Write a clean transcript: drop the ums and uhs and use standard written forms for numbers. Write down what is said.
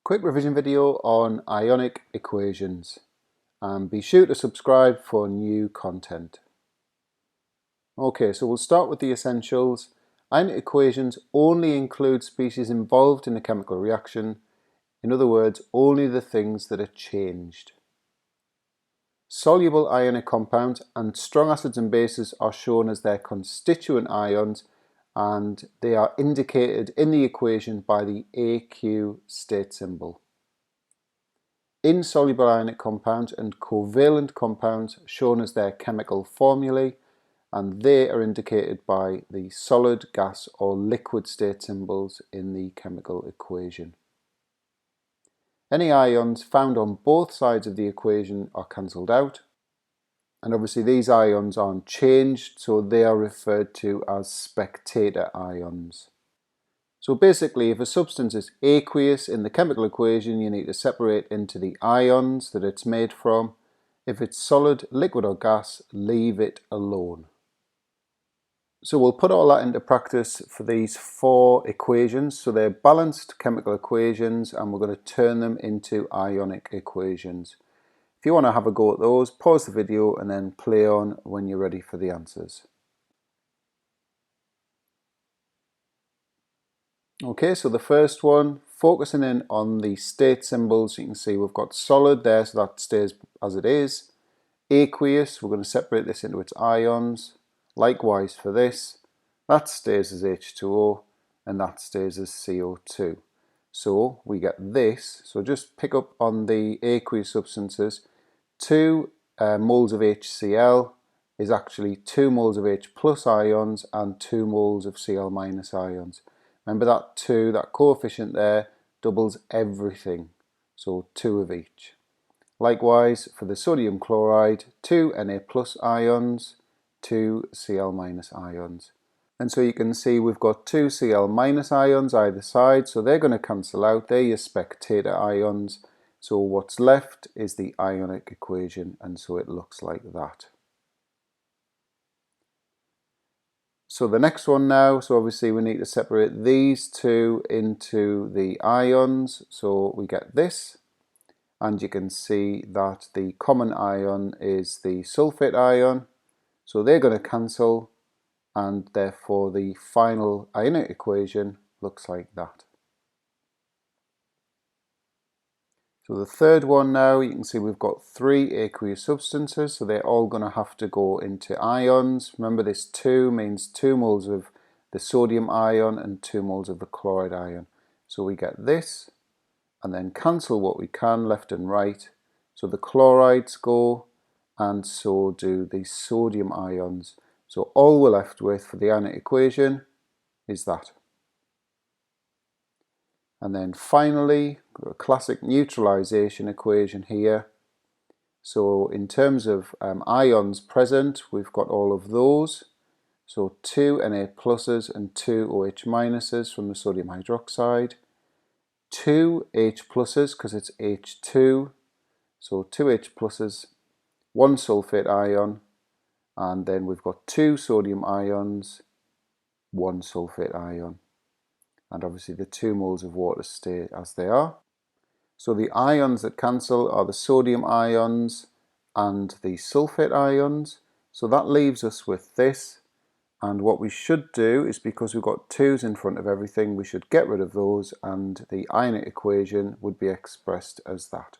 Quick revision video on ionic equations, and be sure to subscribe for new content. Okay, so we'll start with the essentials. Ionic equations only include species involved in a chemical reaction. In other words, only the things that are changed. Soluble ionic compounds and strong acids and bases are shown as their constituent ions, and they are indicated in the equation by the AQ state symbol. Insoluble ionic compounds and covalent compounds shown as their chemical formulae, and they are indicated by the solid, gas or liquid state symbols in the chemical equation. Any ions found on both sides of the equation are cancelled out, and obviously these ions aren't changed, so they are referred to as spectator ions. So basically, if a substance is aqueous in the chemical equation, you need to separate into the ions that it's made from. If it's solid, liquid or gas, leave it alone. So we'll put all that into practice for these four equations. So they're balanced chemical equations, and we're going to turn them into ionic equations. If you want to have a go at those, pause the video and then play on when you're ready for the answers. Okay, so the first one, focusing in on the state symbols, you can see we've got solid there, so that stays as it is. Aqueous, we're going to separate this into its ions. Likewise for this, that stays as H2O and that stays as CO2. So we get this, so just pick up on the aqueous substances. 2 moles of HCl is actually 2 moles of H plus ions and 2 moles of Cl minus ions. Remember that 2, that coefficient there, doubles everything, so 2 of each. Likewise for the sodium chloride, 2 Na plus ions, 2 Cl minus ions. And so you can see we've got 2 Cl minus ions either side, so they're going to cancel out, they're your spectator ions. So what's left is the ionic equation, and so it looks like that. So the next one now, so obviously we need to separate these two into the ions, so we get this, and you can see that the common ion is the sulfate ion, so they're going to cancel, and therefore the final ionic equation looks like that. So the third one now, you can see we've got 3 aqueous substances, so they're all going to have to go into ions. Remember, this 2 means 2 moles of the sodium ion and 2 moles of the chloride ion. So we get this, and then cancel what we can left and right. So the chlorides go, and so do the sodium ions. So all we're left with for the ionic equation is that. And then finally, a classic neutralization equation here. So in terms of ions present, we've got all of those. So 2 Na pluses and 2 OH minuses from the sodium hydroxide. 2 H pluses because it's H2. So 2 H pluses, 1 sulfate ion, and then we've got 2 sodium ions, 1 sulfate ion. And obviously the 2 moles of water stay as they are. So the ions that cancel are the sodium ions and the sulfate ions. So that leaves us with this. And what we should do is, because we've got 2's in front of everything, we should get rid of those, and the ionic equation would be expressed as that.